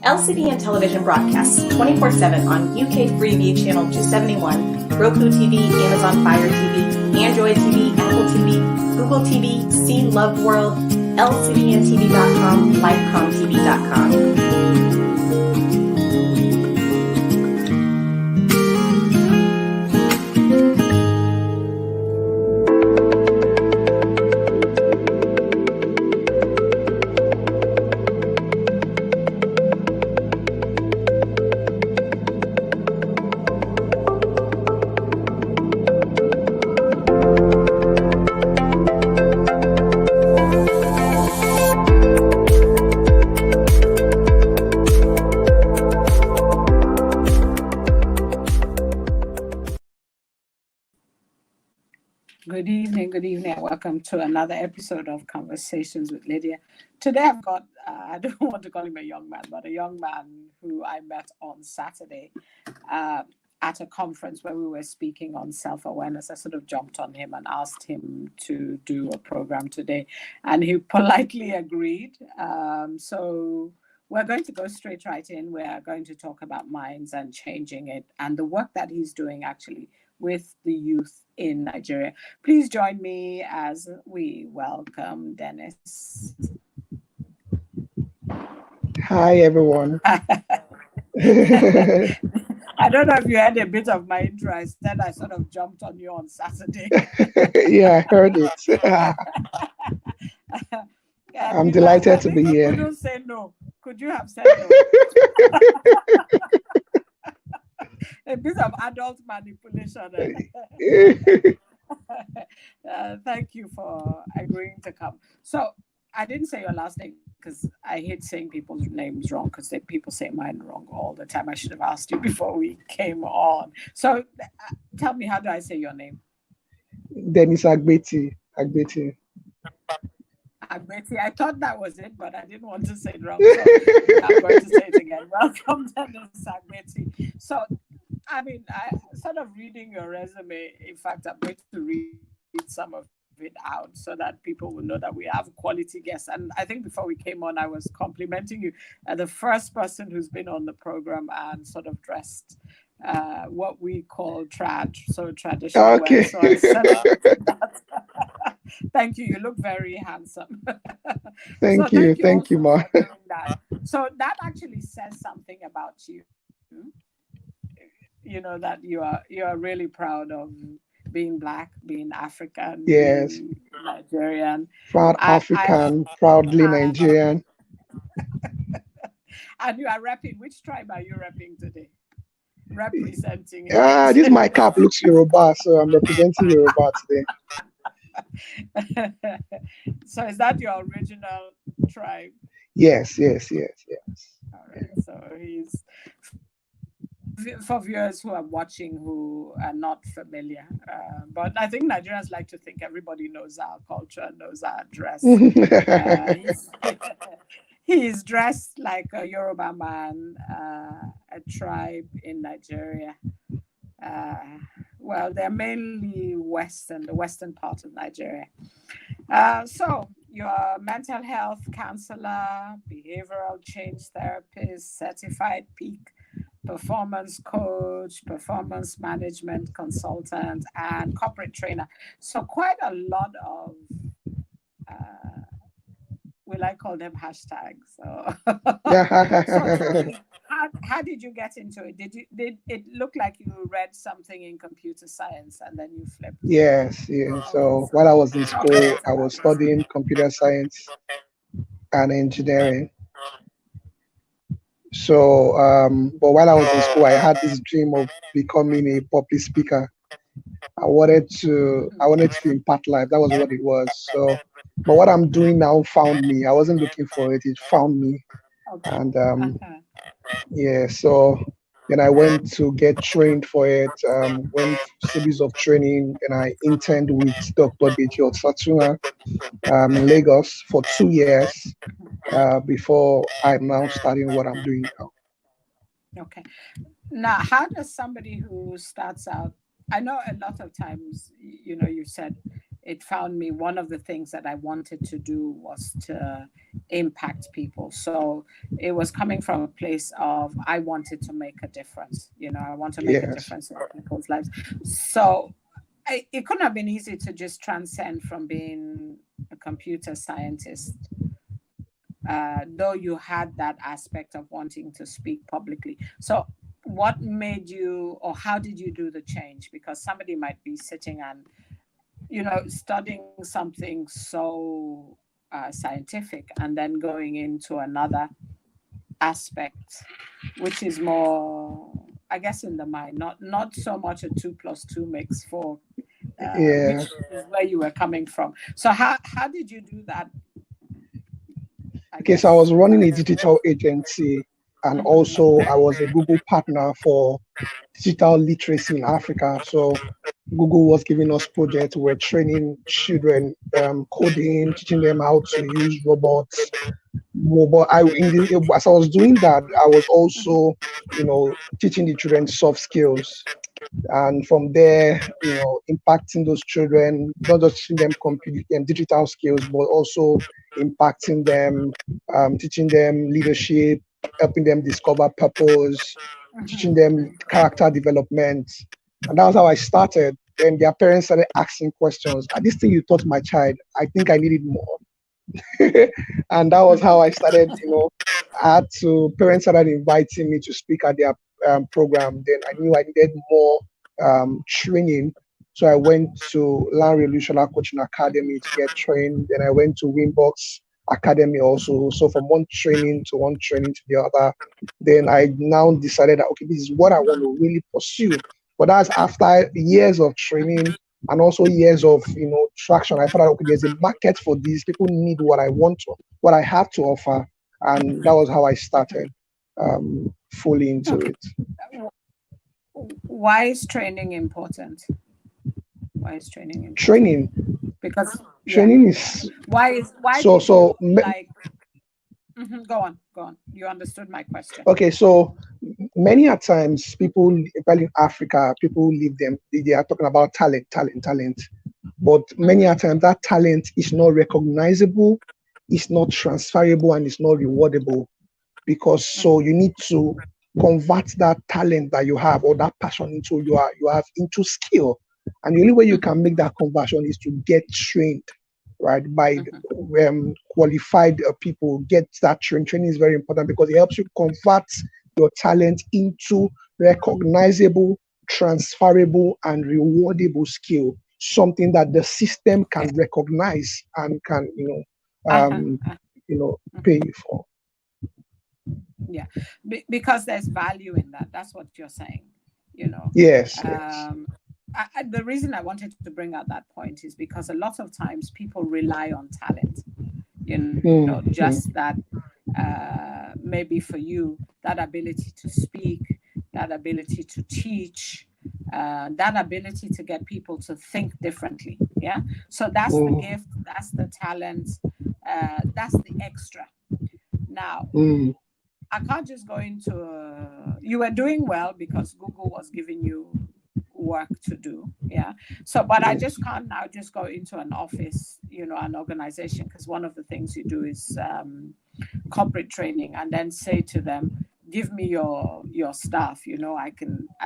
LCBN television broadcasts 24/7 on UK Freeview Channel 271, Roku TV, Amazon Fire TV, Android TV, Apple TV, Google TV, See Love World, LCBNTV.com, LifeComTV.com. Good evening, and welcome to another episode of Conversations with Lydia. Today I've got, I don't want to call him a young man, but a young man who I met on Saturday at a conference where we were speaking on self-awareness. I sort of jumped on him and asked him to do a program today, and he politely agreed. So we're going to go straight right in. We're going to talk about minds and changing it, and the work that he's doing actually with the youth in Nigeria. Please join me as we welcome Dennis. Hi, everyone. I don't know if you had a bit of my intro. I said I sort of jumped on you on Saturday. Yeah, I heard it. I'm delighted to be here. Couldn't say no. Could you have said no? A bit of adult manipulation. Thank you for agreeing to come. So I didn't say your last name because I hate saying people's names wrong because people say mine wrong all the time. I should have asked you before we came on. So tell me, how do I say your name? Dennis Agbeti. Agbeti. I thought that was it, but I didn't want to say it wrong. So I'm going to say it again. Welcome, Dennis Agbeti. So, I mean, I sort of reading your resume. In fact, I'm going to read some of it out so that people will know that we have quality guests. And I think before we came on, I was complimenting you as the first person who's been on the program and sort of dressed what we call trad, so traditional. Okay. So I said that. Thank you. You look very handsome. Thank you, Ma. So that actually says something about you. You know, that you are really proud of being Black, being African, yes, being Nigerian. Proud African, proudly Nigerian. And you are repping. Which tribe are you repping today? Representing. This my cap looks Yoruba, so I'm representing Yoruba today. So is that your original tribe? Yes. All right. So he's, for viewers who are watching who are not familiar, but I think Nigerians like to think everybody knows our culture, knows our dress. He's dressed like a Yoruba man, a tribe in Nigeria. Well, they're mainly the western part of Nigeria. So you're a mental health counselor, behavioral change therapist, certified peak performance coach, performance management consultant, and corporate trainer. So quite a lot of, will I call them hashtags? So, how did you get into it? Did it look like you read something in computer science and then you flipped? Yes. So while I was in school, I was studying computer science and engineering. So, but while I was in school, I had this dream of becoming a public speaker. I wanted to impact life. That was what it was. So, but what I'm doing now found me. I wasn't looking for it; it found me. Okay. And so then I went to get trained for it. Went series of training, and I interned with Dr. Deji Otsatuna in Lagos for 2 years before I'm now starting what I'm doing now. Okay. Now, how does somebody who starts out? I know a lot of times, you know, you said it found me, one of the things that I wanted to do was to impact people. So it was coming from a place of, I wanted to make a difference. I want to make a difference in people's lives. So it couldn't have been easy to just transcend from being a computer scientist, though you had that aspect of wanting to speak publicly. So what made you, or how did you do the change? Because somebody might be sitting and, studying something so scientific and then going into another aspect, which is more, I guess, in the mind, not so much a 2 + 2 makes 4, which is where you were coming from. So how did you do that? Okay, so I was running a digital agency, and also I was a Google partner for digital literacy in Africa. So Google was giving us projects. We're training children, coding, teaching them how to use robots. But as I was doing that, I was also, teaching the children soft skills. And from there, impacting those children, not just teaching them computer and digital skills, but also impacting them, teaching them leadership, helping them discover purpose, teaching them character development. And that was how I started. Then their parents started asking questions. This thing you taught my child, I think I needed more. And that was how I started, parents started inviting me to speak at their program. Then I knew I needed more training. So I went to Land Revolutionary Coaching Academy to get trained. Then I went to Winbox Academy also. So from one training to the other, then I now decided that, okay, this is what I want to really pursue. But that's after years of training and also years of, traction. I thought, okay, there's a market for this. People need what I have to offer. And that was how I started fully into it. Why is training important? Training. Because training is why so go on. You understood my question. Okay, so many a times people, especially in Africa, people they are talking about talent. But many a times that talent is not recognizable, it's not transferable, and it's not rewardable. Because so you need to convert that talent that you have or that passion into into skill. And the only way you can make that conversion is to get trained, right? By qualified people, get that training. Training is very important because it helps you convert your talent into recognizable, transferable, and rewardable skill. Something that the system can recognize and can, pay you for. Yeah, because there's value in that. That's what you're saying, Yes. The reason I wanted to bring out that point is because a lot of times people rely on talent, just that maybe for you, that ability to speak, that ability to teach, that ability to get people to think differently. Yeah. So that's the gift, that's the talent, that's the extra. Now, I can't just go into, you were doing well because Google was giving you work to do. Yeah. So, but I just can't now just go into an office, an organization, because one of the things you do is corporate training, and then say to them, give me your staff, I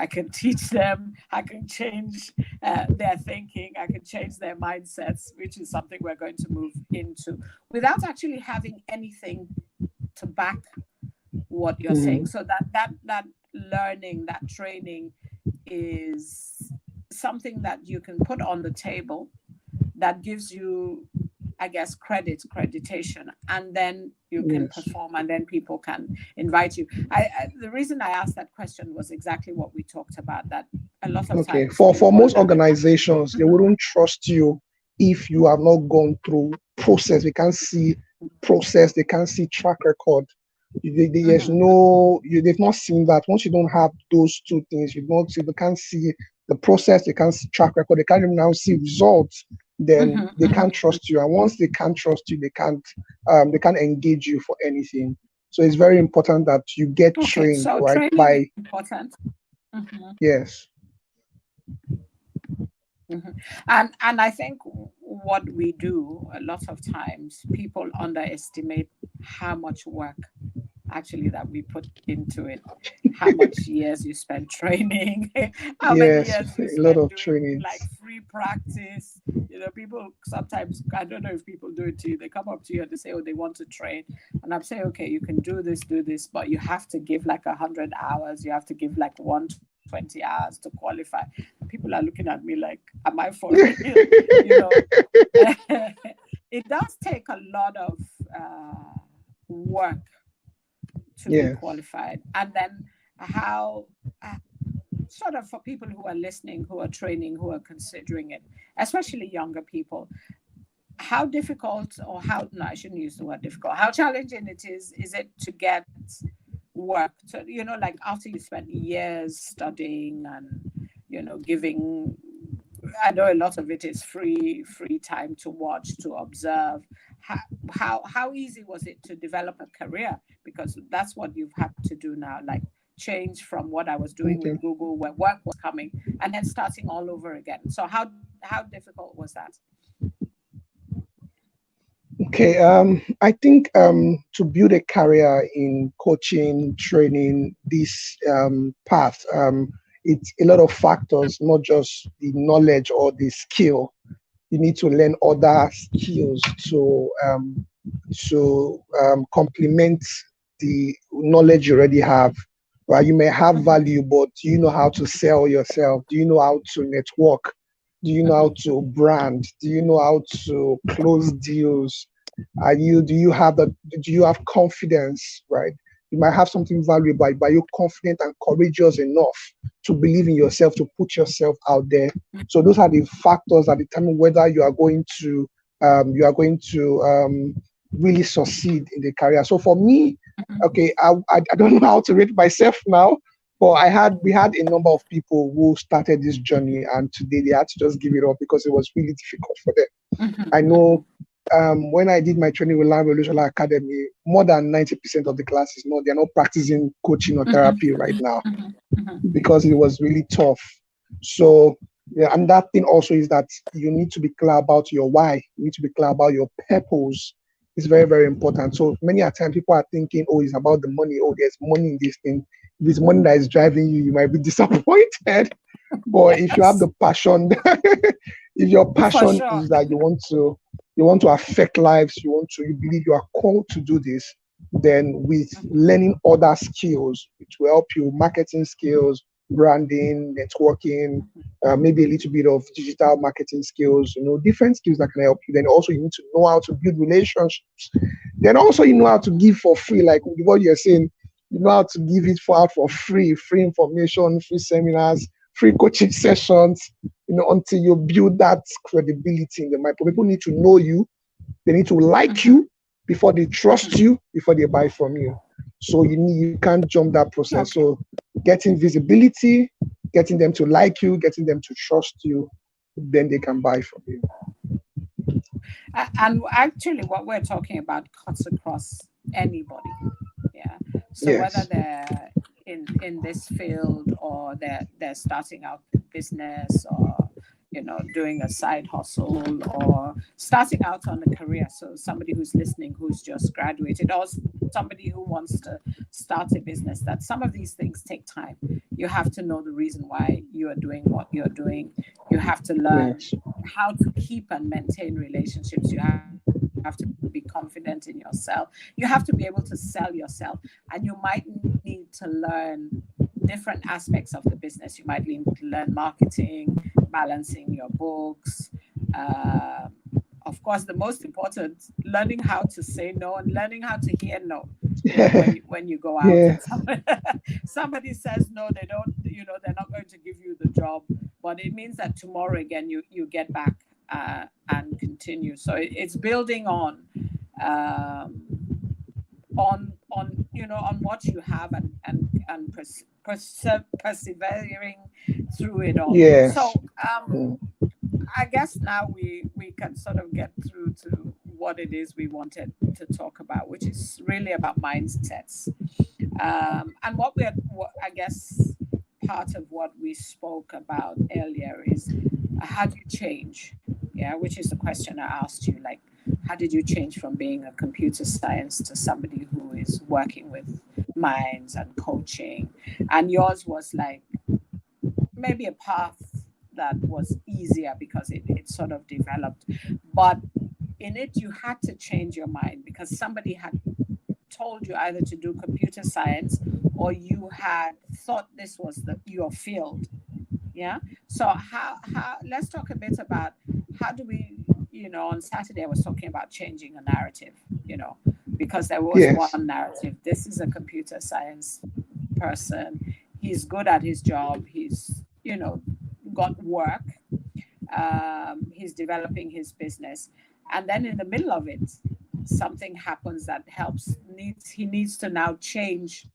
can teach them, I can change their thinking, I can change their mindsets, which is something we're going to move into without actually having anything to back what you're saying. So that learning, that training is something that you can put on the table that gives you, I guess, accreditation, and then you can perform, and then people can invite you. The reason I asked that question was exactly what we talked about, that a lot of times for most organizations, they wouldn't trust you if you have not gone through process. They can't see process, they can't see track record. There's they've not seen that. Once you don't have those two things, they can't see the process, they can't see track record, they can't even now see results, then they can't trust you. And once they can't trust you, they can't engage you for anything. So it's very important that you get trained, so right? By important. Yes. And I think what we do, a lot of times people underestimate how much work actually that we put into it, how much years you spend training, how many Yes, years you a lot spend of doing trainings. like free practice. People sometimes, I don't know if people do it to you, they come up to you and they say, oh, they want to train, and I'm saying, okay, you can do this, but you have to give like 100 hours, you have to give like 120 hours to qualify. And people are looking at me like, am I for real? It does take a lot of work to be Yes. qualified. And then how, sort of for people who are listening, who are training, who are considering it, especially younger people, how difficult, or how, no, I shouldn't use the word difficult, how challenging it is it to get work? So, like after you spend years studying and, giving, I know a lot of it is free time to watch, to observe. How easy was it to develop a career? Because that's what you've had to do now, like change from what I was doing Okay. with Google, where work was coming, and then starting all over again. So how difficult was that? Okay. I think to build a career in coaching, training, this path, it's a lot of factors, not just the knowledge or the skill. You need to learn other skills to complement the knowledge you already have. Right? You may have value, but do you know how to sell yourself? Do you know how to network? Do you know how to brand? Do you know how to close deals? Do you have confidence, right? You might have something valuable, but are you confident and courageous enough to believe in yourself, to put yourself out there? So those are the factors that determine whether you are going to really succeed in the career. So for me, okay, I don't know how to rate myself now, but we had a number of people who started this journey, and today they had to just give it up because it was really difficult for them. I know when I did my training with Land Revolutionary Academy, more than 90% of the classes, they're not practicing coaching or therapy right now because it was really tough. So, yeah, and that thing also is that you need to be clear about your why. You need to be clear about your purpose. It's very, very important. So many a time people are thinking, oh, it's about the money. Oh, there's money in this thing. If it's money that is driving you, you might be disappointed. But if you have the passion, if your passion is that you want to affect lives, you believe you are called to do this, then with learning other skills, which will help you, marketing skills, branding, networking, maybe a little bit of digital marketing skills, different skills that can help you. Then also you need to know how to build relationships. Then also you know how to give for free, like what you're saying, you know how to give it out for free information, free seminars, free coaching sessions, until you build that credibility in the mind. People need to know you. They need to like you before they trust you, before they buy from you. So you can't jump that process. Okay. So getting visibility, getting them to like you, getting them to trust you, then they can buy from you. And actually what we're talking about cuts across anybody. Yeah. So yes. Whether they're in this field, or they're starting out business, or doing a side hustle, or starting out on a career. So somebody who's listening, who's just graduated, or somebody who wants to start a business, that some of these things take time. You have to know the reason why you are doing what you're doing. You have to learn how to keep and maintain relationships. You have to be confident in yourself. You have to be able to sell yourself, and you might need to learn different aspects of the business. You might need to learn marketing, balancing your books. Of course, the most important, learning how to say no and learning how to hear no. When you go out, and somebody says no, they don't, they're not going to give you the job, but it means that tomorrow again you get back and continue. So it's building on what you have and persevering through it all. Yes. So I guess now we can sort of get through to what it is we wanted to talk about, which is really about mindsets. And what I guess part of what we spoke about earlier is how do you change? yeah, which is the question I asked you, like, how did you change from being a computer science to somebody who is working with minds and coaching? And yours was like maybe a path that was easier because it sort of developed, but in it you had to change your mind because somebody had told you either to do computer science or you had thought this was your field. Yeah. So how let's talk a bit about how do we, on Saturday I was talking about changing a narrative, because there was Yes. one narrative. This is a computer science person. He's good at his job. He's, got work. He's developing his business. And then in the middle of it, something happens that he needs to now change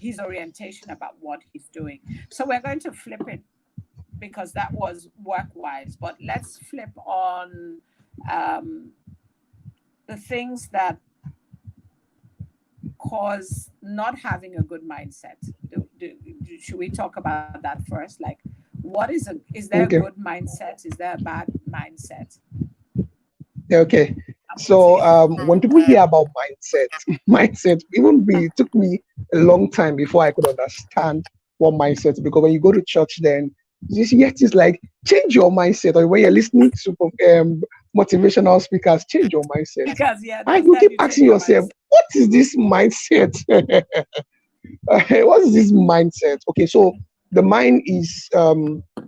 his orientation about what he's doing. So we're going to flip it because that was work-wise, but let's flip on the things that cause not having a good mindset. Should we talk about that first? Like, is there a good mindset? Is there a bad mindset? Okay. So when people hear about mindset, it took me a long time before I could understand what mindset, because when you go to church, then it's like change your mindset, or when you're listening to motivational speakers, change your mindset. Because and you keep asking yourself, what is this mindset? What is this mindset? Okay, so the mind is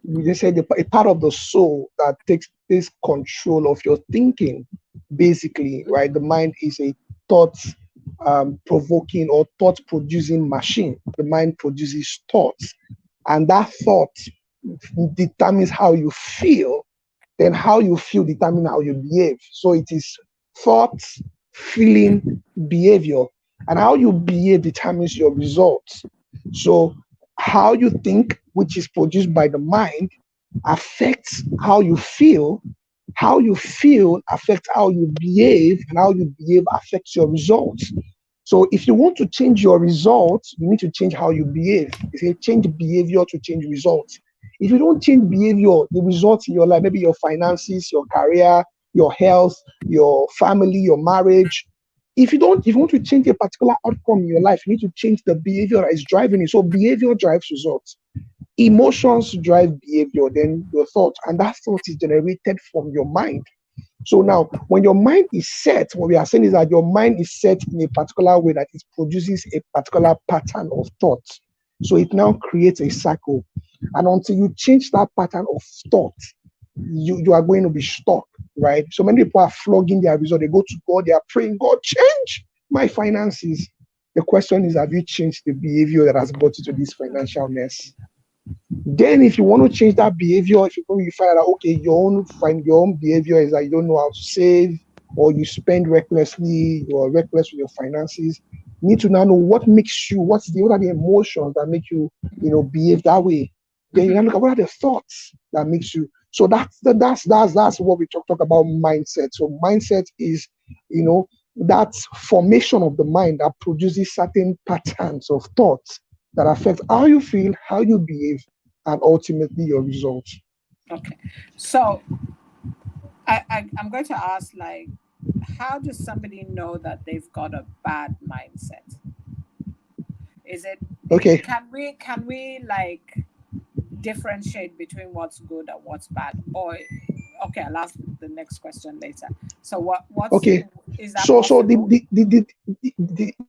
they say a part of the soul that takes control of your thinking, basically, right? The mind is a thought provoking or thought producing machine. The mind produces thoughts, and that thought determines how you feel. Then how you feel determines how you behave. So it is thoughts, feeling, behavior, and how you behave determines your results. So how you think, which is produced by the mind, affects how you feel. How you feel affects how you behave, and how you behave affects your results. So if you want to change your results, you need to change how you behave. If you change behavior to change results. If you don't change behavior, the results in your life, maybe your finances, your career, your health, your family, your marriage. If you want to change a particular outcome in your life, you need to change the behavior that is driving it. So behavior drives results. Emotions drive behavior, then your thoughts, and that thought is generated from your mind. So now, when your mind is set, what we are saying is that your mind is set in a particular way that it produces a particular pattern of thoughts. So it now creates a cycle. And until you change that pattern of thought, you are going to be stuck, right? So many people are flogging their result. They go to God, they are praying, God, change my finances. The question is, have you changed the behavior that has brought you to this financial mess? Then if you want to change that behavior, if you find out, okay, your own behavior is that you don't know how to save, or you spend recklessly, you are reckless with your finances, you need to now know what are the emotions that make you, behave that way. Then you look at what are the thoughts that makes you. So that's what we talk about mindset. So mindset is, that formation of the mind that produces certain patterns of thoughts that affect how you feel, how you behave, and ultimately your results. Okay. So I'm going to ask, like, how does somebody know that they've got a bad mindset? Is it okay? Can we like differentiate between what's good and what's bad? Or okay, I'll ask the next question later. So what's okay? Is that so possible?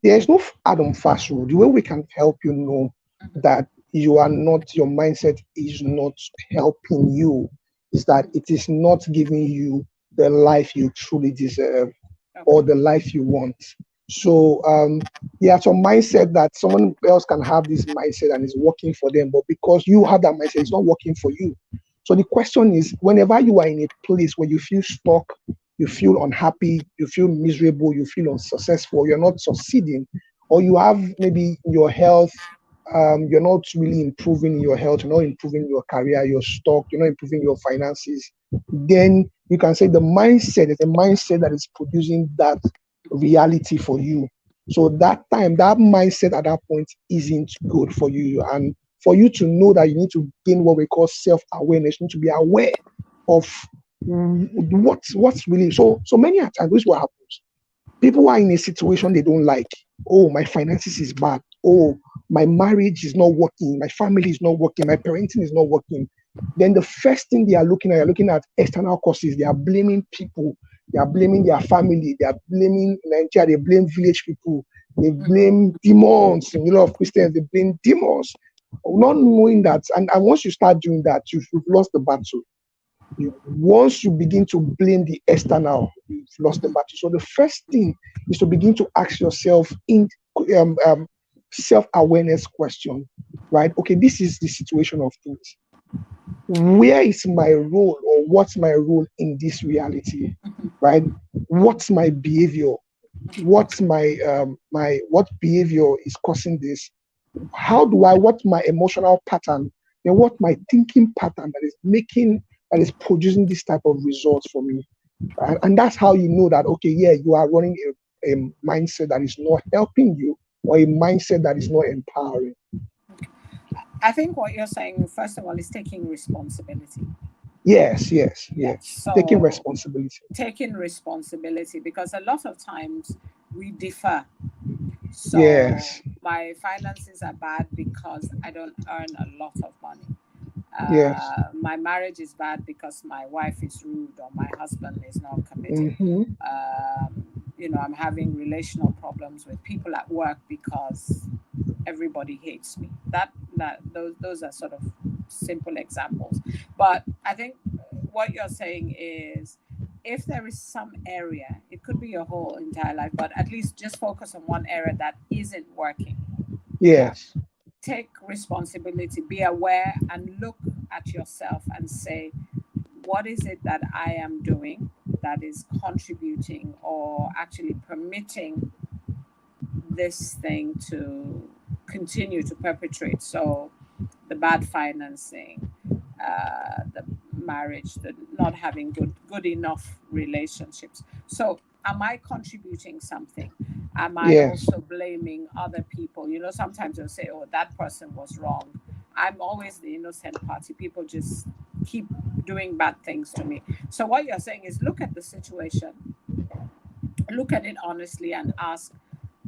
There's no hard and fast rule. The way we can help you know that your mindset is not helping you is that it is not giving you the life you truly deserve or the life you want. So some mindset that someone else can have this mindset and it's working for them, but because you have that mindset, it's not working for you. So the question is, whenever you are in a place where you feel stuck, you feel unhappy, you feel miserable, you feel unsuccessful, you're not succeeding, or you have maybe your health, you're not really improving in your health, you're not improving your career, you're stuck, you're not improving your finances, then you can say the mindset is a mindset that is producing that reality for you. So that mindset at that point isn't good for you. And for you to know that, you need to gain what we call self-awareness. You need to be aware of what's really so many times this is what happens. People are in a situation they don't like. Oh, my finances is bad. Oh, my marriage is not working. My family is not working. My parenting is not working. Then the first thing they are looking at external causes. They are blaming people. They are blaming their family. They are blaming Nigeria. They blame village people. They blame demons. In a lot of Christians, they blame demons. Not knowing that, and once you start doing that, you've lost the battle. Once you begin to blame the external, you've lost the battle. So the first thing is to begin to ask yourself in self-awareness question, right? Okay, this is the situation of things. Where is my role, or what's my role in this reality, right? What's my behavior? What's my what behavior is causing this? What's my emotional pattern? And what my thinking pattern that is producing this type of results for me? And that's how you know that, okay, yeah, you are running a mindset that is not helping you, or a mindset that is not empowering. I think what you're saying, first of all, is taking responsibility. Yes. So taking responsibility, because a lot of times we differ. So yes. My finances are bad because I don't earn a lot of money. Yes. My marriage is bad because my wife is rude or my husband is not committed. I'm having relational problems with people at work because everybody hates me. Those are sort of simple examples. But I think what you're saying is, if there is some area, it could be your whole entire life, but at least just focus on one area that isn't working. Yes. Take responsibility, be aware, and look at yourself and say, what is it that I am doing that is contributing or actually permitting this thing to continue to perpetrate? So the bad financing, the marriage, the not having good enough relationships. So am I contributing something? Am I also blaming other people? Sometimes they'll say, oh, that person was wrong. I'm always the innocent party. People just keep doing bad things to me. So what you're saying is, look at the situation, look at it honestly, and ask,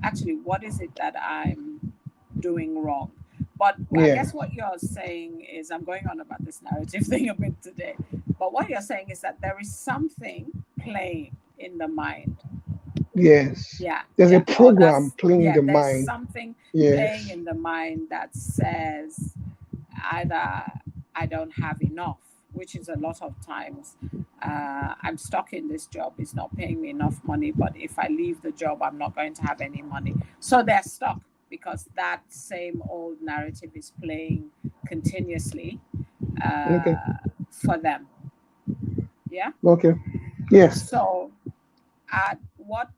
actually, what is it that I'm doing wrong? But I guess what you're saying is, I'm going on about this narrative thing a bit today, but what you're saying is that there is something playing in the mind. Yes. Yeah. There's a program playing in the mind. There's something playing in the mind that says either I don't have enough, which is a lot of times, I'm stuck in this job, it's not paying me enough money, but if I leave the job, I'm not going to have any money. So they're stuck because that same old narrative is playing continuously for them. Yeah? Okay. Yes. So what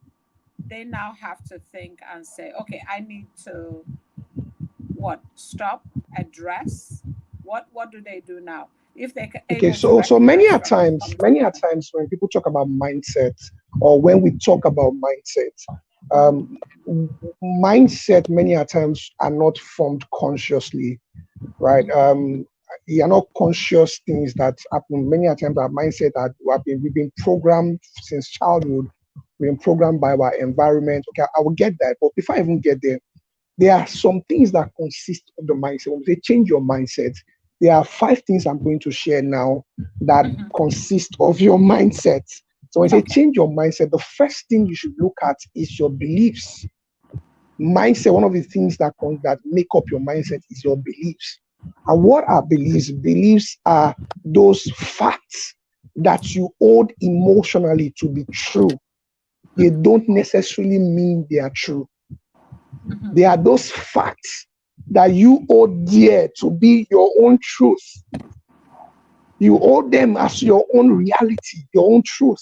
they now have to think and say, okay, I need to stop, address. What do they do now? If they can. So many a times when people talk about mindset, or when we talk about mindset, mindset many a times are not formed consciously, right? They are not conscious things that happen. Many a times our mindset that we've been programmed since childhood. We've been programmed by our environment. Okay, I will get that, but before I even get there are some things that consist of the mindset. When we say change your mindset, there are 5 things I'm going to share now that consist of your mindset. So when I say change your mindset, the first thing you should look at is your beliefs. Mindset, one of the things that make up your mindset is your beliefs. And what are beliefs? Beliefs are those facts that you hold emotionally to be true. They don't necessarily mean they are true. They are those facts that you hold dear to be your own truth. You hold them as your own reality, your own truth,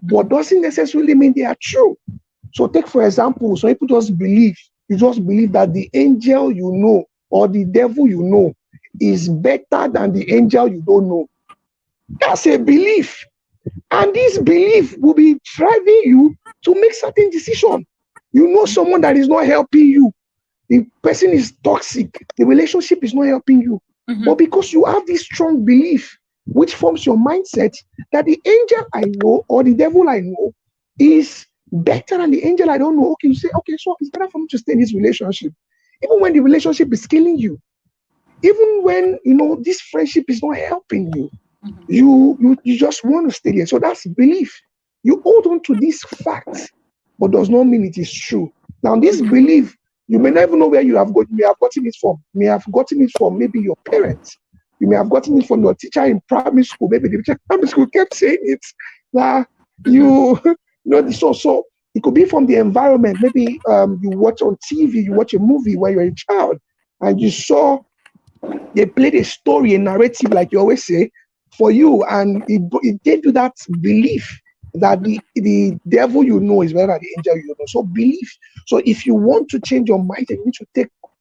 but doesn't necessarily mean they are true. So take, for example, some people just believe that the angel you know or the devil you know is better than the angel you don't know. That's a belief. And this belief will be driving you to make certain decisions. You know someone that is not helping you. The person is toxic. The relationship is not helping you. But because you have this strong belief which forms your mindset that the angel I know or the devil I know is better than the angel I don't know. Okay, you say, okay, so it's better for me to stay in this relationship, even when the relationship is killing you, even when this friendship is not helping you. You just want to stay there. So that's belief. You hold on to these facts, but does not mean it is true. Now, this belief, you may not even know where you may have gotten it from. You may have gotten it from maybe your parents. You may have gotten it from your teacher in primary school. Maybe the teacher in primary school kept saying it. So it could be from the environment. Maybe you watch on TV, you watch a movie when you're a child, and you saw they played a story, a narrative, like you always say, for you, and it gave you that belief that the devil you know is better than the angel you know. So belief. So if you want to change your mind, you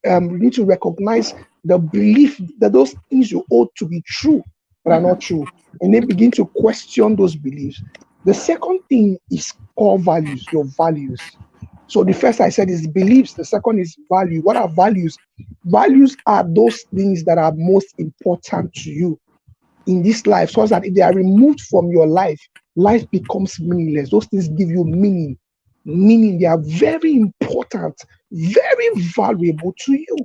need to recognize the belief that those things you hold to be true but are not true, and then begin to question those beliefs. The second thing is core values, your values. So the first I said is beliefs. The second is value. What are values? Values are those things that are most important to you in this life, so that if they are removed from your life, life becomes meaningless. Those things give you meaning. They are very important, very valuable to you.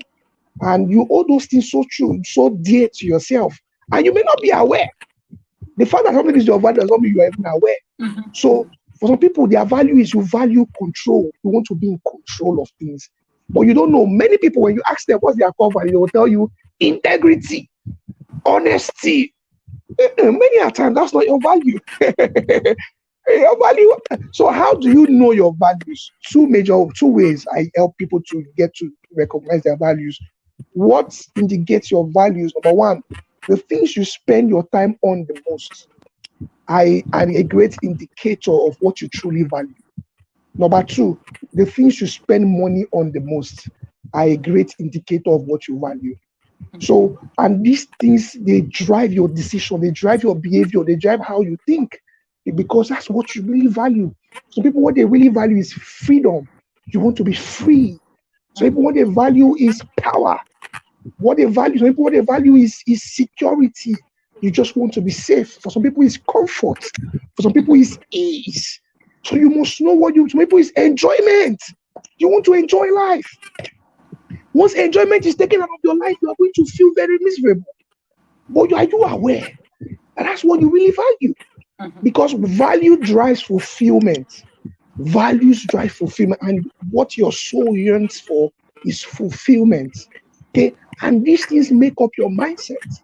And you hold those things so true, so dear to yourself. And you may not be aware. The fact that something is your value does not mean you are even aware. So for some people, their value is you value control. You want to be in control of things. But you don't know. Many people, when you ask them what's their core value, they will tell you integrity, honesty. Many a time, that's not your value. Your value. So how do you know your values? Two ways I help people to get to recognize their values. What indicates your values? Number one, the things you spend your time on the most are a great indicator of what you truly value. Number two, the things you spend money on the most are a great indicator of what you value. So, and these things, they drive your decision, they drive your behavior, they drive how you think, because that's what you really value. So people, what they really value is freedom. You want to be free. So people, what they value is power. What they value is security. You just want to be safe. For some people, it's comfort. For some people, it's ease. So you must know some people, it's enjoyment. You want to enjoy life. Once enjoyment is taken out of your life, you are going to feel very miserable. But are you aware that that's what you really value? Because value drives fulfillment. Values drive fulfillment. And what your soul yearns for is fulfillment. Okay? And these things make up your mindset.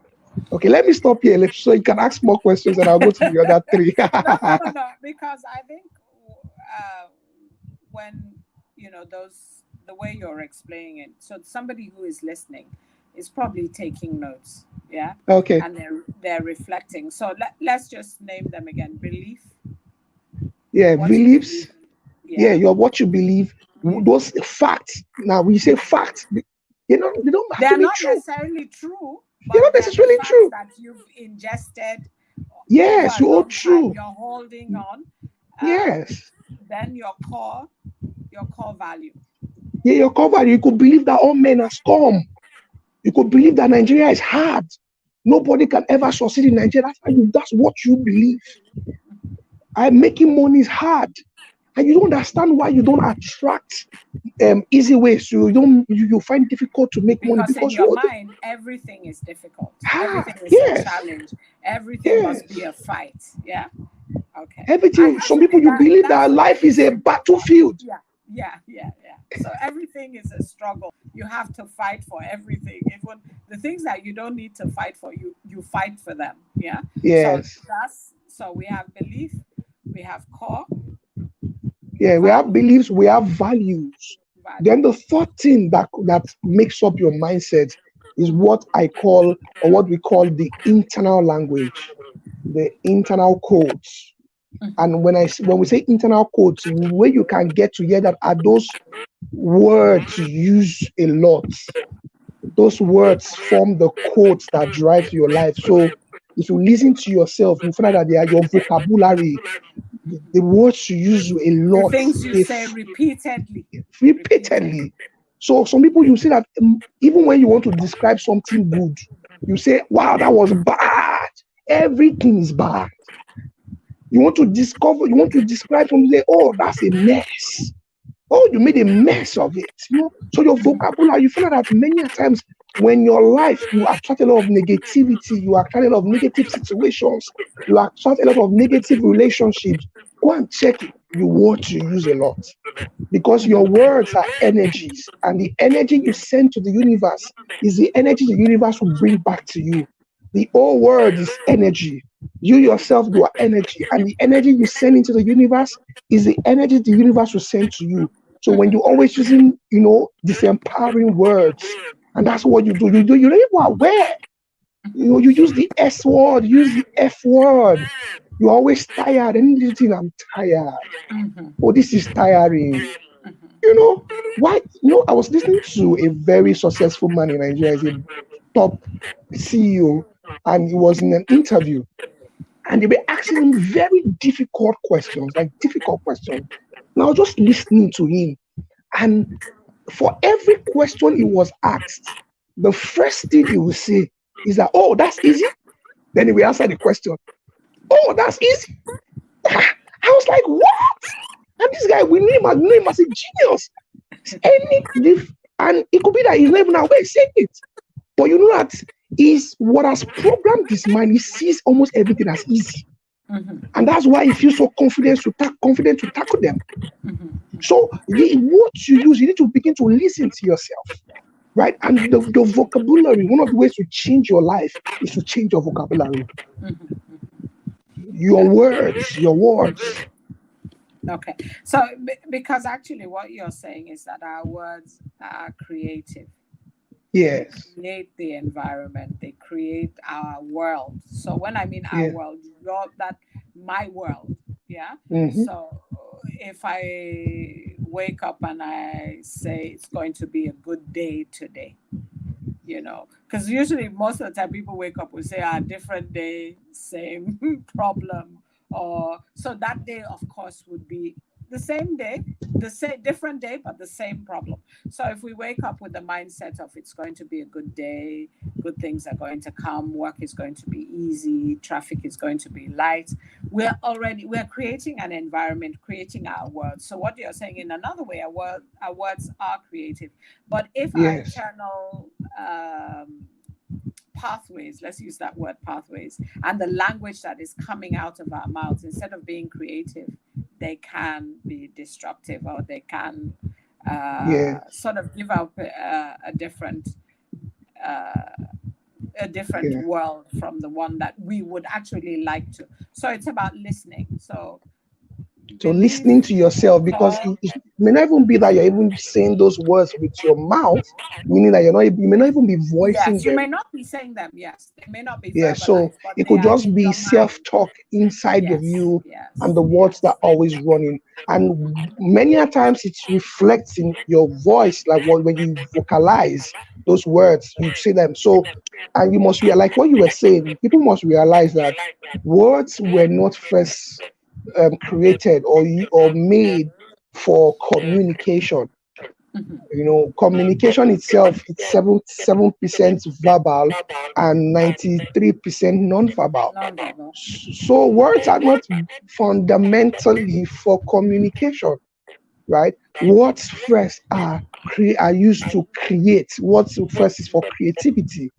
Okay, let me stop here so you can ask more questions and I'll go to the other three. No, because I think when, the way you're explaining it, so somebody who is listening is probably taking notes, yeah? Okay. And they're reflecting. So let's just name them again. Belief. Yeah, beliefs. Yeah, what you believe. Those facts. Now, when you say facts, they don't have to be true. They're not necessarily true. They're not necessarily true. That you've ingested. Yes, you're true. You're holding on. Yes. Then your core value. Yeah, your core value. You could believe that all men are scum. You could believe that Nigeria is hard. Nobody can ever succeed in Nigeria. That's what you believe. Making money is hard. And you don't understand why you don't attract easy ways. You find it difficult to make money because in your mind, everything is difficult. Everything is a challenge. Everything must be a fight. Yeah. Okay. Everything. Some people you believe that life is a battlefield. Yeah. So everything is a struggle. You have to fight for everything. Even the things that you don't need to fight for, you fight for them. Yeah. Yes. So we have belief, we have core. Yeah, we have beliefs, we have values. Then the third thing that makes up your mindset is what I call, or what we call, the internal language, the internal codes. And when we say internal codes, where you can get to hear that are those words you use a lot. Those words form the codes that drive your life. So if you listen to yourself, you find out that they are your vocabulary. The words you use a lot. The things you say repeatedly. So some people, you say that even when you want to describe something good, you say, wow, that was bad. everything is bad. You want to describe something, say, oh, that's a mess. Oh, you made a mess of it. So your vocabulary, you find out that many times when your life, you attract a lot of negativity, you attract a lot of negative situations, you attract a lot of negative relationships. Go and check it. Your words you use a lot. Because your words are energies, and the energy you send to the universe is the energy the universe will bring back to you. The whole word is energy. You yourself, you are energy, and the energy you send into the universe is the energy the universe will send to you. So when you're always using, disempowering words, and that's what you do, you're not even aware. You use the S word, use the F word. You're always tired. Anything, I'm tired. Oh, this is tiring. Why? I was listening to a very successful man in Nigeria, he's a top CEO, and he was in an interview, and they were asking him very difficult questions. And I was just listening to him, and for every question he was asked, the first thing he would say is that, oh, that's easy. Then he will answer the question, oh, that's easy. I was like, what? And this guy, we name him as a genius. And it could be that he's not even aware saying it. But you know that is what has programmed his mind. He sees almost everything as easy. And that's why he feels so confident to tackle them. So what you use, you need to begin to listen to yourself. Right? And the vocabulary, one of the ways to change your life is to change your vocabulary. Your words. Okay. So because actually what you're saying is that our words are creative. Yes. They create the environment. They create our world. So when I mean our world, my world. Yeah. So if I wake up and I say it's going to be a good day today, because usually most of the time people wake up and say, different day, same problem. Or so that day, of course, would be the same day, different day, but the same problem. So if we wake up with the mindset of it's going to be a good day, good things are going to come, work is going to be easy, traffic is going to be light, we're creating an environment, creating our world. So what you're saying in another way, our words are creative. But if our internal pathways, let's use that word, pathways, and the language that is coming out of our mouths, instead of being creative, they can be destructive, or they can sort of give out a different world from the one that we would actually like to. So it's about listening. So listening to yourself, because it may not even be that you're even saying those words with your mouth, meaning that you may not even be voicing them. You may not be saying them. Yes, they may not be. So it could just be self-talk inside of you, and the words that are always running. And many a times it reflects in your voice, like when you vocalize those words, you say them. So, and you must realize, like what you were saying, people must realize that words were not first created or made for communication. Communication itself, it's 7% verbal and 93% non-verbal. So words are not fundamentally for communication, right? Words first are used to create. Words first is for creativity.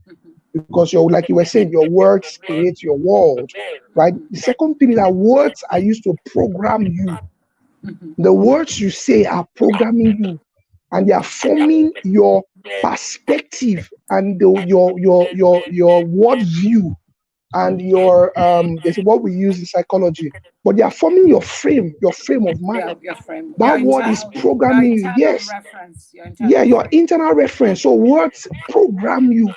Because like you were saying, your words create your world, right? The second thing is that words are used to program you. The words you say are programming you, and they are forming your perspective and your world view and your this is what we use in psychology. But they are forming your frame of mind. Your frame. That word is programming you. Yes. Your internal reference. So words program you.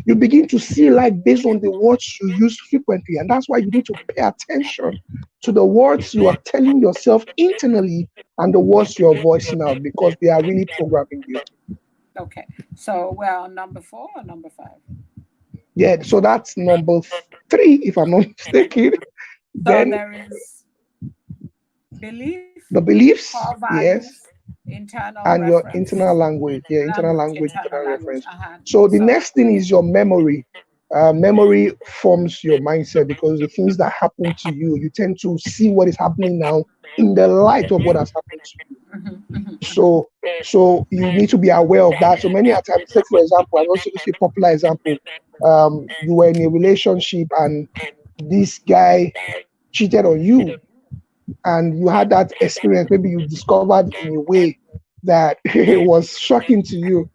You begin to see life based on the words you use frequently. And that's why you need to pay attention to the words you are telling yourself internally and the words you're voicing out, because they are really programming you. Okay. So we're on number 4 or number 5? Yeah, so that's number 3, if I'm not mistaken. So then there is belief. The beliefs, values, internal and reference. your internal language. Internal language, internal reference. So the next thing is your memory. Memory forms your mindset because the things that happen to you, you tend to see what is happening now in the light of what has happened to you. So you need to be aware of that. So many a times, take for example, and also this is a popular example. You were in a relationship and this guy cheated on you, and you had that experience. Maybe you discovered in a way that it was shocking to you,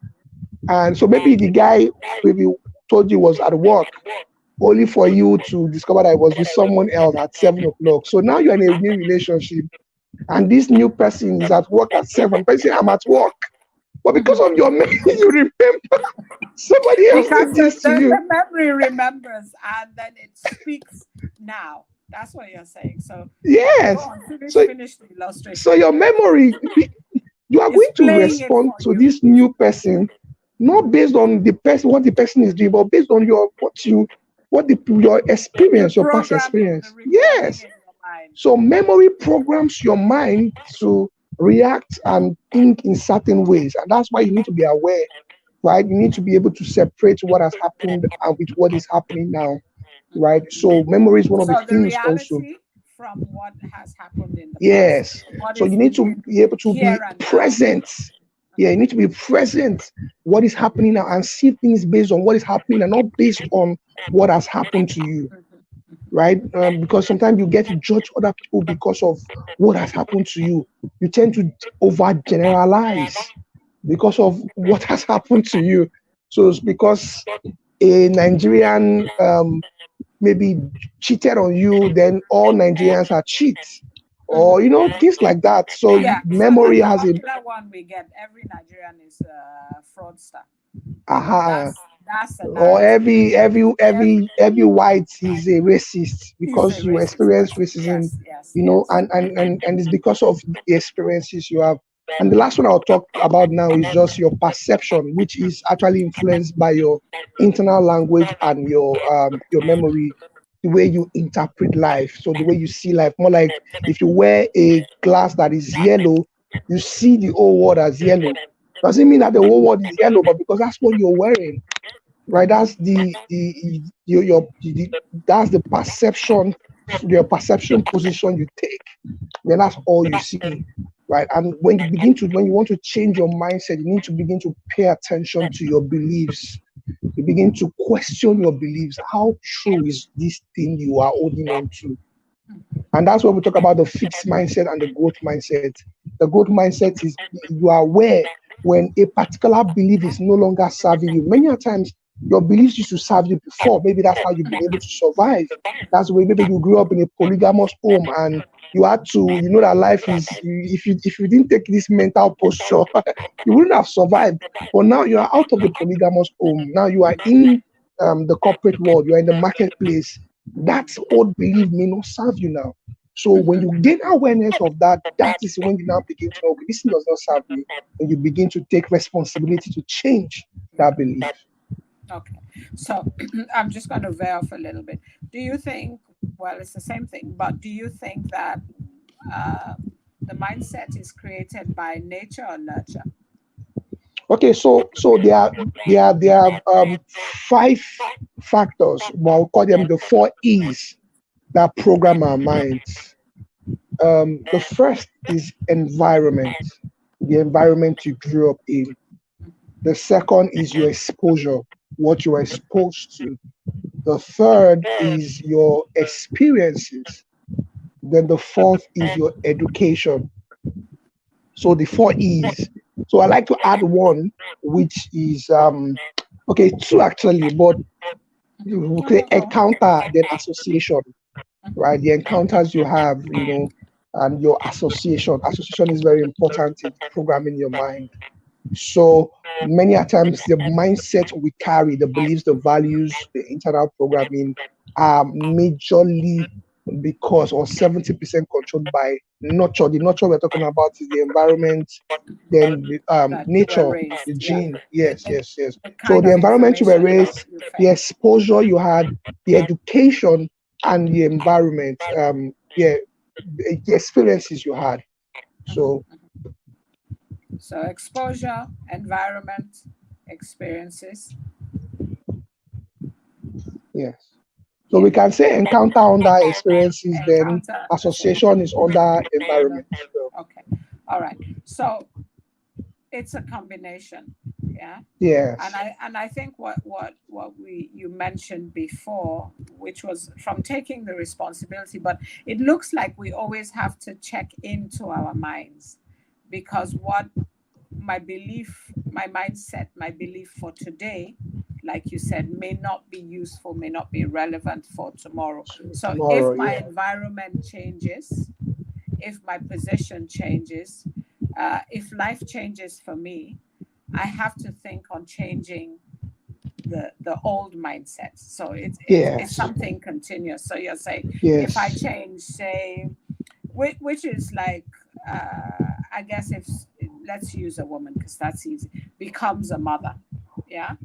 and so maybe the guy maybe told you was at work, only for you to discover that it was with someone else at 7 o'clock. So now you're in a new relationship, and this new person is at work at 7. But you say, I'm at work. But because of your memory, you remember somebody else did this to you. The memory remembers, and then it speaks now. That's what you're saying. So yes, finish the illustration. So your memory, you are going to respond to this new person, not based on the person, what the person is doing, but based on your experience, your past experience. Yes. So memory programs your mind to react and think in certain ways, and that's why you need to be aware, right? You need to be able to separate what has happened and with what is happening now, right? So memory is one of the things also from what has happened in the yes past. So you need to be able to be present. You need to be present what is happening now and see things based on what is happening and not based on what has happened to you, right? Because sometimes you get to judge other people because of what has happened to you. You tend to overgeneralize because of what has happened to you. So it's because a Nigerian maybe cheated on you, then all Nigerians are cheats, or things like that. So memory has a one we get. Every Nigerian is a fraudster. That's or every white is a racist because you experience racism, and it's because of the experiences you have. And the last one I'll talk about now is just your perception, which is actually influenced by your internal language and your memory, the way you interpret life. So the way you see life, more like if you wear a glass that is yellow, you see the whole world as yellow. Doesn't mean that the whole world is yellow, but because that's what you're wearing, right? That's that's the perception, your perception position you take. Then that's all you see, right? And when you want to change your mindset, you need to begin to pay attention to your beliefs. You begin to question your beliefs. How true is this thing you are holding on to? And that's when we talk about the fixed mindset and the growth mindset. The growth mindset is you are aware when a particular belief is no longer serving you. Many times, your beliefs used to serve you before. Maybe that's how you've been able to survive. That's the way maybe you grew up in a polygamous home and you had to, that life is, if you didn't take this mental posture, you wouldn't have survived. But now you are out of the polygamous home. Now you are in the corporate world. You are in the marketplace. That old belief may not serve you now. So when you gain awareness of that, that is when you now begin to know, okay, this does not serve me. And you begin to take responsibility to change that belief. Okay, so I'm just going to veer off a little bit. Do you think, well, it's the same thing, but do you think that the mindset is created by nature or nurture? Okay, so there are 5 factors. Well, I'll call them the 4 E's that program our minds. The first is environment, the environment you grew up in. The second is your exposure, what you are exposed to. The third is your experiences. Then the fourth is your education. So the 4 E's. So I like to add one, which is 2 actually, but encounter, then association, right? The encounters you have, and your association. Association is very important in programming your mind. So many a times the mindset we carry, the beliefs, the values, the internal programming are majorly because or 70% controlled by nurture. The nurture we're talking about is the environment, then nature, the gene. Yes. So the environment you were raised, the exposure you had, the education and the environment, the experiences you had. So exposure, environment, experiences. Yes. So we can say encounter under experiences, then Encounter, association is under environment. So, okay, all right. So it's a combination, yeah. yes. And I think what you mentioned before, which was from taking the responsibility, but it looks like we always have to check into our minds, because what my belief, my mindset, my belief for today, like you said, may not be useful, may not be relevant for tomorrow. So Tomorrow, if my yeah. environment changes, if my position changes, if life changes for me, I have to think on changing the old mindset. So it's Yes. something continuous. So you're saying, Yes. if I change, say, which is like, I guess, if let's use a woman because that's easy, becomes a mother, yeah.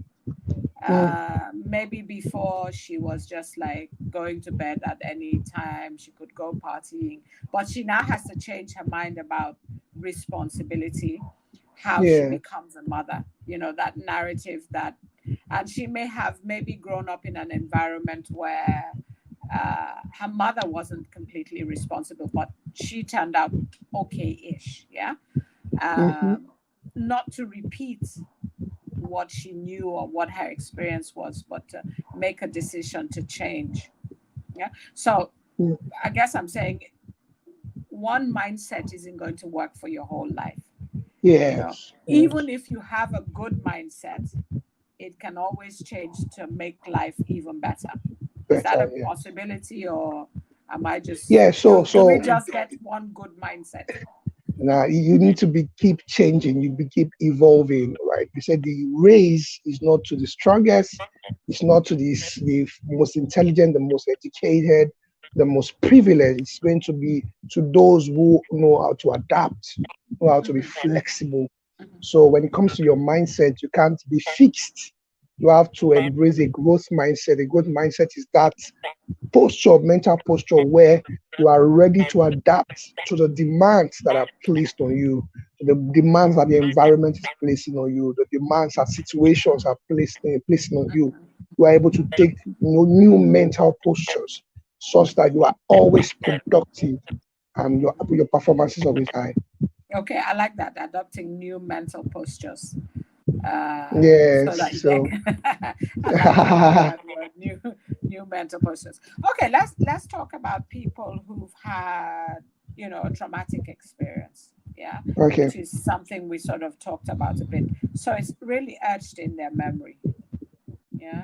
Maybe before she was just like going to bed at any time, she could go partying, but she now has to change her mind about responsibility, how she Yeah. becomes a mother, you know, that narrative that, and she may have maybe grown up in an environment where her mother wasn't completely responsible, but she turned out okay-ish, yeah. Not to repeat what she knew or what her experience was, but to make a decision to change. Yeah. So I guess I'm saying one mindset isn't going to work for your whole life. Yes. You know, even if you have a good mindset, it can always change to make life even better. Is that a possibility, or am I just? Yeah. So do we just get one good mindset? Now you need to keep changing. You keep evolving, right? You said the race is not to the strongest. It's not to the most intelligent, the most educated, the most privileged. It's going to be to those who know how to adapt, know how to be flexible. So when it comes to your mindset, you can't be fixed. You have to embrace a growth mindset. A growth mindset is that posture, mental posture, where you are ready to adapt to the demands that are placed on you, to the demands that the environment is placing on you, the demands that situations are placing on you. You are able to take new mental postures such that you are always productive and your performances always high. Okay, I like that, adopting new mental postures. Yes. So that So I like that word, new mental postures. Okay, let's talk about people who've had, you know, a traumatic experience, yeah, okay. which is something we sort of talked about a bit. So it's really etched in their memory, yeah.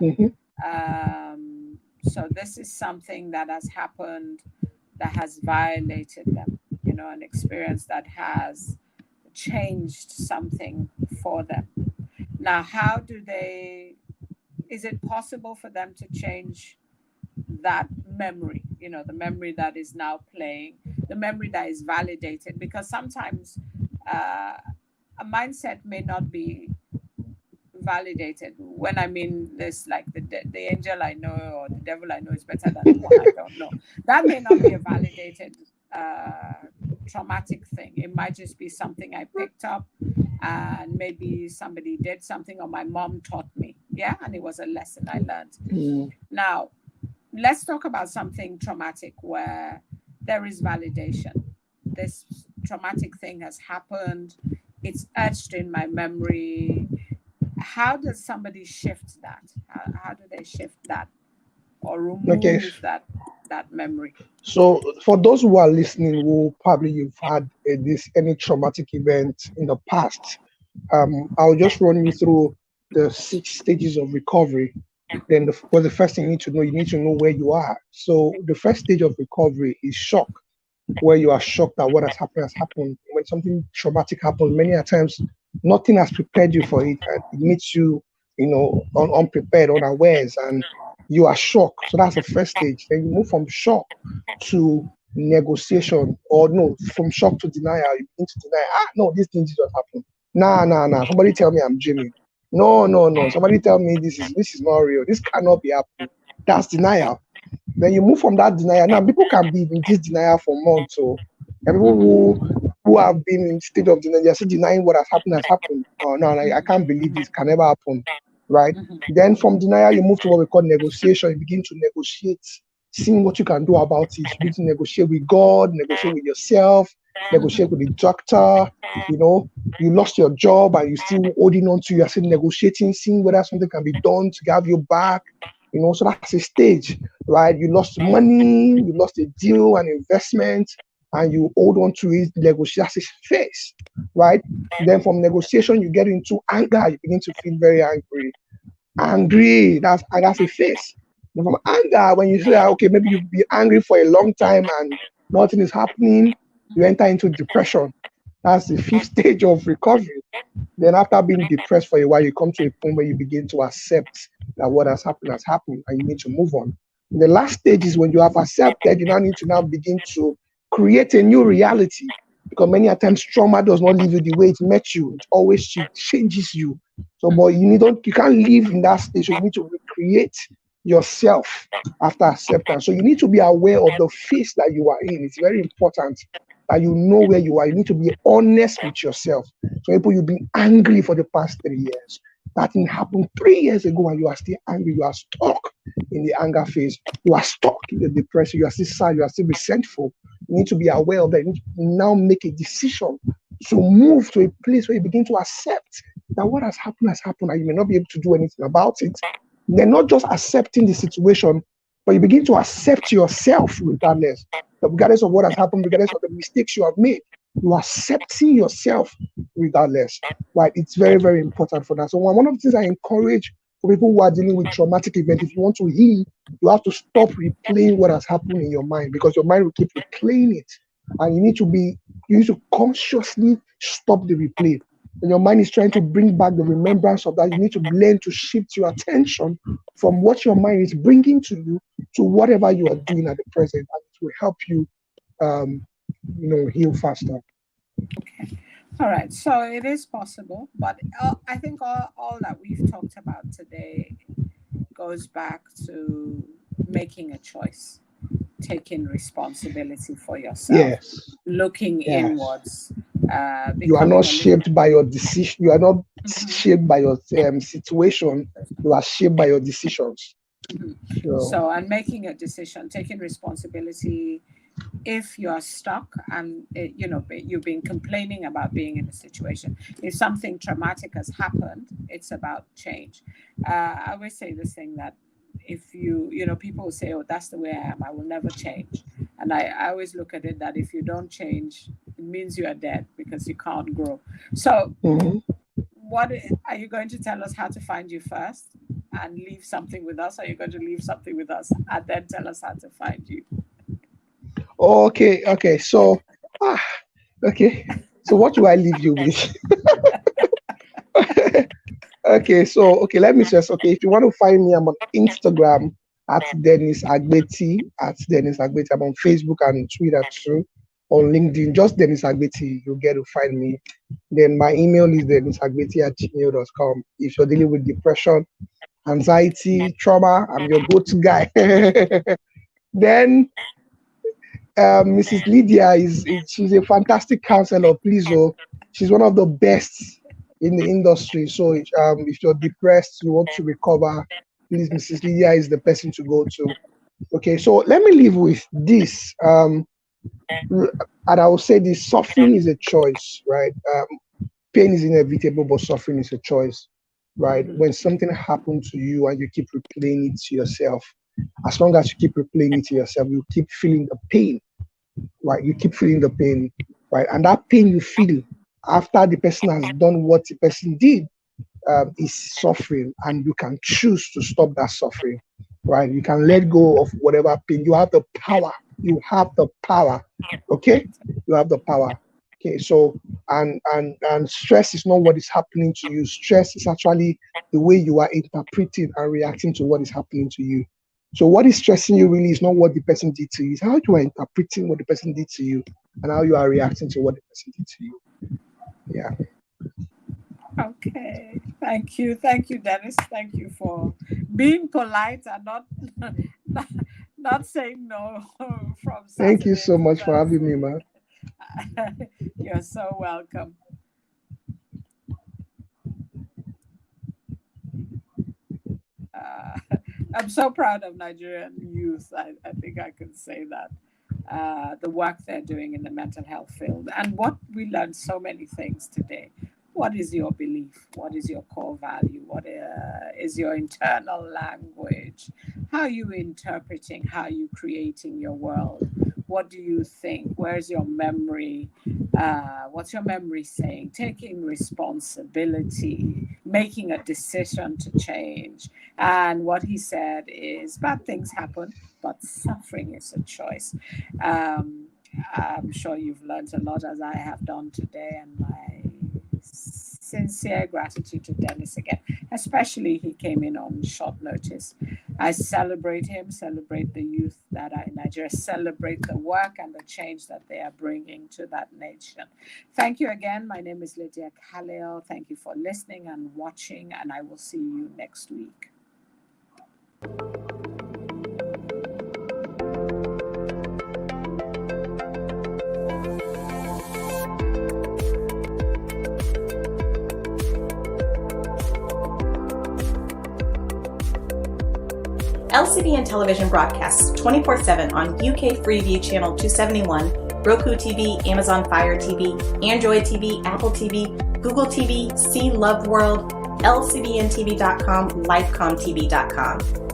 So this is something that has happened, that has violated them, you know, an experience that has changed something for them. Now, is it possible for them to change that memory, you know, the memory that is now playing, the memory that is validated? Because sometimes a mindset may not be validated. When I mean this, like the angel I know or the devil I know is better than the one I don't know. That may not be a validated traumatic thing. It might just be something I picked up, and maybe somebody did something or my mom taught me. Yeah, and it was a lesson I learned. Now, let's talk about something traumatic where there is validation. This traumatic thing has happened. It's etched in my memory. How does somebody shift that? How do they shift that or remove that memory? So for those who are listening, who probably you've had any traumatic event in the past, I'll just run you through the 6 stages of recovery. Then the first thing you need to know where you are. So the first stage of recovery is shock, where you are shocked at what has happened. When something traumatic happens, many a times nothing has prepared you for it, and it meets you, unprepared, unawares, and you are shocked. So that's the first stage. Then you move from shock to negotiation, or no, from shock to denial. You begin to deny, no, this thing just happened. Nah. Somebody tell me I'm dreaming. No. Somebody tell me this is not real. This cannot be happening. That's denial. Then you move from that denial. Now people can be in this denial for months. So people who have been in state of denial, they're still denying what has happened. Oh no, I can't believe this can never happen. right? Then from denial, you move to what we call negotiation. You begin to negotiate, seeing what you can do about it. You begin to negotiate with God, negotiate with yourself, negotiate with the doctor. You know, you lost your job and you still holding on to, you are still negotiating, seeing whether something can be done to have you back. You know, so that's a stage, right? You lost money, you lost a deal, an investment, and you hold on to it, negotiate. That's a phase, right? Then from negotiation, you get into anger. You begin to feel very angry. Angry, that's a phase. Then from anger, when you say, okay, maybe you've been angry for a long time and nothing is happening, you enter into depression. That's the fifth stage of recovery. Then after being depressed for a while, you come to a point where you begin to accept that what has happened, and you need to move on. The last stage is when you have accepted, you now need to now begin to create a new reality. Because many a times trauma does not leave you the way it met you. It always changes you. So, but you can't live in that stage. So you need to recreate yourself after acceptance. So you need to be aware of the phase that you are in. It's very important that you know where you are. You need to be honest with yourself. So people, you've been angry for the past 3 years. That thing happened 3 years ago and you are still angry. You are stuck in the anger phase. You are stuck in the depression. You are still sad. You are still resentful. You need to be aware of that. You need to now make a decision to move to a place where you begin to accept that what has happened and you may not be able to do anything about it. They're not just accepting the situation, but you begin to accept yourself regardless of what has happened, regardless of the mistakes you have made. You are accepting yourself regardless, right? It's very, very important for that. So one of the things I encourage for people who are dealing with traumatic events, if you want to heal, you have to stop replaying what has happened in your mind, because your mind will keep replaying it. And you need to consciously stop the replay. When your mind is trying to bring back the remembrance of that, you need to learn to shift your attention from what your mind is bringing to you to whatever you are doing at the present, and it will help you heal faster. Okay. All right. So it is possible, but I think all that we've talked about today goes back to making a choice, taking responsibility for yourself, yes, looking inwards. You are not shaped by your decision. You are not shaped by your situation. You are shaped by your decisions. So, and making a decision, taking responsibility. If you are stuck and you've been complaining about being in a situation, if something traumatic has happened, it's about change. I always say this thing that if people will say, oh, that's the way I am, I will never change. And I always look at it that if you don't change, it means you are dead, because you can't grow. So what are you going to tell us? How to find you first and leave something with us? Are you going to leave something with us and then tell us how to find you? Okay. So what do I leave you with? Let me just, if you want to find me, I'm on Instagram at Dennis Agbeti, I'm on Facebook and Twitter too. On LinkedIn, just Dennis Agbeti, you'll get to find me. Then my email is dennisagbeti@gmail.com. If you're dealing with depression, anxiety, trauma, I'm your go-to guy. Then Mrs. Lydia she's a fantastic counselor. Please, she's one of the best in the industry. So if you're depressed, you want to recover, please, Mrs. Lydia is the person to go to. Okay, so let me leave with this. And I will say this: suffering is a choice, right? Pain is inevitable, but suffering is a choice, right? When something happened to you and you keep replaying it to yourself, as long as you keep replaying it to yourself, you keep feeling the pain, right? You keep feeling the pain, right? And that pain you feel after the person has done what the person did is suffering, and you can choose to stop that suffering, right? You can let go of whatever pain. You have the power. Okay? You have the power. Okay, so and stress is not what is happening to you. Stress is actually the way you are interpreting and reacting to what is happening to you. So what is stressing you really is not what the person did to you, it's how you are interpreting what the person did to you and how you are reacting to what the person did to you. Yeah. Okay. Thank you, Dennis. Thank you for being polite and not saying no from Saturday. Thank you so much for having me, man. You're so welcome. I'm so proud of Nigerian youth. I think I can say that. The work they're doing in the mental health field. And what we learned so many things today. What is your belief? What is your core value? What is your internal language? How are you interpreting? How are you creating your world? What do you think? Where's your memory? What's your memory saying? Taking responsibility, making a decision to change. And what he said is bad things happen, but suffering is a choice. I'm sure you've learned a lot, as I have done today, and my sincere gratitude to Dennis again, especially he came in on short notice. I celebrate him, celebrate the youth that are in Nigeria, celebrate the work and the change that they are bringing to that nation. Thank you again. My name is Lydia Khalil. Thank you for listening and watching, and I will see you next week. LCBN television broadcasts 24/7 on UK Freeview Channel 271, Roku TV, Amazon Fire TV, Android TV, Apple TV, Google TV, C Love World, LCBNTV.com, LifeComTV.com.